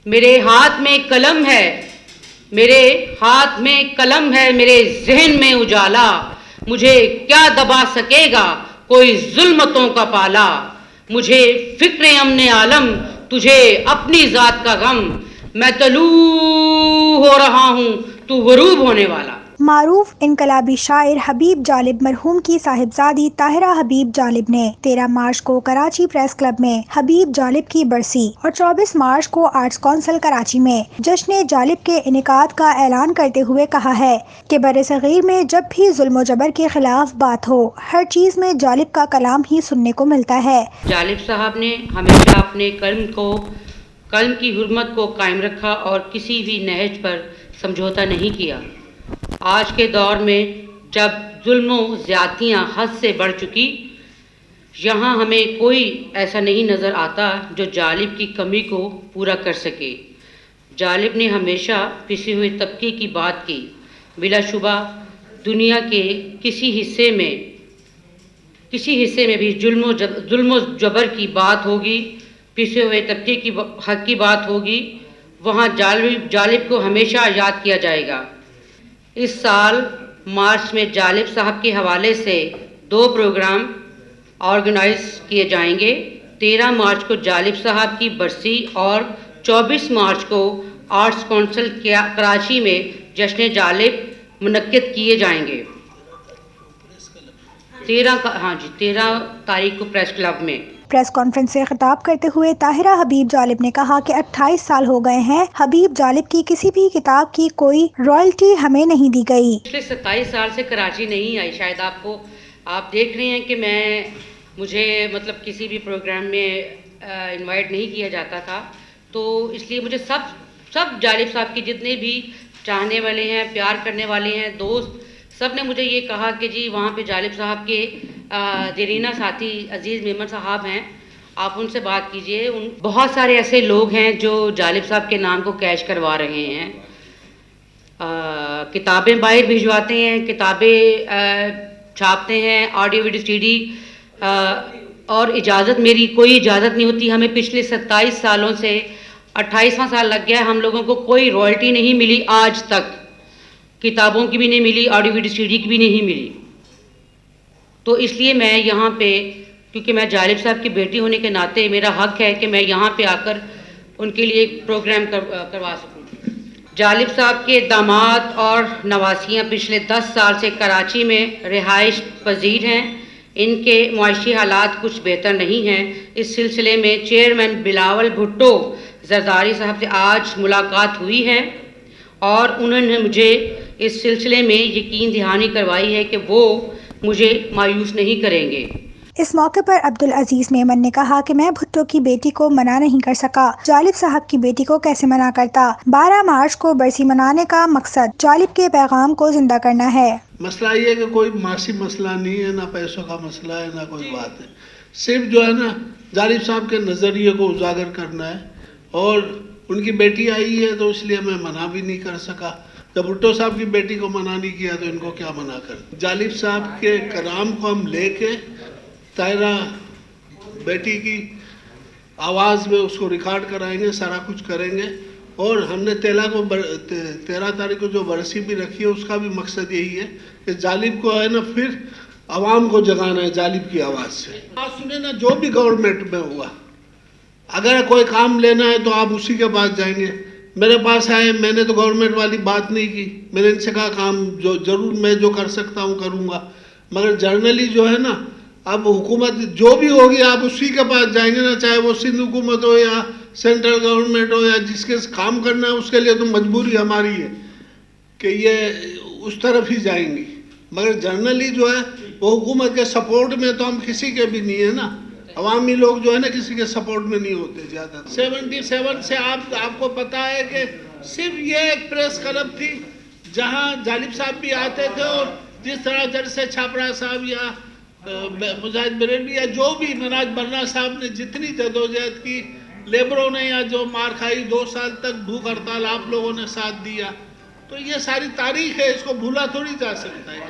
میرے ہاتھ میں قلم ہے، میرے ہاتھ میں قلم ہے، میرے ذہن میں اجالا، مجھے کیا دبا سکے گا کوئی ظلمتوں کا پالا، مجھے فکر امن عالم، تجھے اپنی ذات کا غم، میں طلوع ہو رہا ہوں تو غروب ہونے والا۔ معروف انقلابی شاعر حبیب جالب مرحوم کی صاحبزادی طاہرہ حبیب جالب نے 13 مارچ کو کراچی پریس کلب میں حبیب جالب کی برسی اور 24 مارچ کو آرٹس کونسل کراچی میں جشن جالب کے انعقاد کا اعلان کرتے ہوئے کہا ہے کہ برصغیر میں جب بھی ظلم و جبر کے خلاف بات ہو، ہر چیز میں جالب کا کلام ہی سننے کو ملتا ہے۔ جالب صاحب نے ہمیشہ اپنے قلم کی حرمت کو قائم رکھا اور کسی بھی نہج پر سمجھوتا نہیں کیا۔ آج کے دور میں جب ظلم و زیادتیاں حد سے بڑھ چکی، یہاں ہمیں کوئی ایسا نہیں نظر آتا جو جالب کی کمی کو پورا کر سکے۔ جالب نے ہمیشہ پسے ہوئے طبقے کی بات کی۔ بلا شبہ دنیا کے کسی حصے میں بھی ظلم و جبر کی بات ہوگی، پسے ہوئے طبقے کی حق کی بات ہوگی، وہاں جالب کو ہمیشہ یاد کیا جائے گا۔ اس سال مارچ میں جالب صاحب کے حوالے سے 2 پروگرام آرگنائز کیے جائیں گے۔ 13 مارچ کو جالب صاحب کی برسی اور 24 مارچ کو آرٹس کونسل کراچی میں جشن جالب منعقد کیے جائیں گے۔ 13 تاریخ کو پریس کلب میں۔ پریس کانفرنس سے خطاب کرتے ہوئے طاہرہ حبیب جالب نے کہا کہ 28 سال ہو گئے ہیں، حبیب جالب کی کسی بھی کتاب کی کوئی رائلٹی ہمیں نہیں دی گئی۔ پچھلے 27 سال سے کراچی نہیں آئی، شاید آپ دیکھ رہے ہیں کہ مجھے کسی بھی پروگرام میں انوائٹ نہیں کیا جاتا تھا، تو اس لیے مجھے سب جالب صاحب کی جتنے بھی چاہنے والے ہیں، پیار کرنے والے ہیں، دوست، سب نے مجھے یہ کہا کہ جی وہاں پہ جالب صاحب کے دیرینہ ساتھی عزیز میمن صاحب ہیں، آپ ان سے بات کیجئے۔ بہت سارے ایسے لوگ ہیں جو جالب صاحب کے نام کو کیش کروا رہے ہیں، کتابیں باہر بھجواتے ہیں، کتابیں چھاپتے ہیں، آڈیو ویڈیو سی ڈی، اور میری کوئی اجازت نہیں ہوتی۔ ہمیں پچھلے 27 سالوں سے 28واں سال لگ گیا ہے، ہم لوگوں کو کوئی رائلٹی نہیں ملی آج تک، کتابوں کی بھی نہیں ملی، آڈیو ویڈیو سی ڈی کی بھی نہیں ملی۔ تو اس لیے میں یہاں پہ، کیونکہ میں جالب صاحب کی بیٹی ہونے کے ناطے میرا حق ہے کہ میں یہاں پہ آ کر ان کے لیے ایک پروگرام کروا سکوں۔ جالب صاحب کے داماد اور نواسیاں پچھلے 10 سال سے کراچی میں رہائش پذیر ہیں، ان کے معاشی حالات کچھ بہتر نہیں ہیں۔ اس سلسلے میں چیئرمین بلاول بھٹو زرداری صاحب سے آج ملاقات ہوئی ہے اور انہوں نے مجھے اس سلسلے میں یقین دہانی کروائی ہے کہ وہ مجھے مایوس نہیں کریں گے۔ اس موقع پر عبدالعزیز میمن نے کہا کہ میں بھٹو کی بیٹی کو منع نہیں کر سکا، جالب صاحب کی بیٹی کو کیسے منع کرتا۔ 12 مارچ کو برسی منانے کا مقصد جالب کے پیغام کو زندہ کرنا ہے۔ مسئلہ یہ ہے کہ کوئی معاشی مسئلہ نہیں ہے، نہ پیسوں کا مسئلہ ہے، نہ کوئی بات ہے، صرف جو ہے نا جالب صاحب کے نظریے کو اجاگر کرنا ہے، اور ان کی بیٹی آئی ہے تو اس لیے میں منع بھی نہیں کر سکا۔ جب بھٹو صاحب کی بیٹی کو منع نہیں کیا تو ان کو کیا منع کر۔ جالب صاحب کے کلام کو ہم لے کے طاہرہ بیٹی کی آواز میں اس کو ریکارڈ کرائیں گے، سارا کچھ کریں گے، اور ہم نے 13 تاریخ کو جو برسی بھی رکھی ہے اس کا بھی مقصد یہی ہے کہ جالب کو ہے نا پھر عوام کو جگانا ہے جالب کی آواز سے۔ بات سنیں نا، جو بھی گورنمنٹ میں ہوا، اگر کوئی کام لینا ہے تو آپ اسی کے پاس جائیں گے۔ میرے پاس آئے، میں نے تو گورنمنٹ والی بات نہیں کی، میں نے ان سے کہا کام جو ضرور میں جو کر سکتا ہوں کروں گا، مگر جرنلی جو ہے نا اب حکومت جو بھی ہوگی آپ اسی کے پاس جائیں گے نا، چاہے وہ سندھ حکومت ہو یا سینٹرل گورنمنٹ ہو، یا جس کے کام کرنا ہے اس کے لیے تو مجبوری ہماری ہے کہ یہ اس طرف ہی جائیں گی، مگر جرنلی جو ہے وہ حکومت کے سپورٹ میں تو ہم کسی کے بھی نہیں ہے نا، عوامی لوگ جو ہے نا کسی کے سپورٹ میں نہیں ہوتے زیادہ۔ 77 سے آپ کو پتا ہے کہ صرف یہ ایک پریس کلب تھی جہاں جالب صاحب بھی آتے تھے، اور جس طرح جلسے چھاپرا صاحب یا مجاہد بریلوی یا جو بھی مناج برنا صاحب نے جتنی جدوجہد کی، لیبروں نے یا جو مار کھائی 2 سال تک بھوک ہڑتال آپ لوگوں نے ساتھ دیا، تو یہ ساری تاریخ ہے، اس کو بھولا تھوڑی جا سکتا ہے۔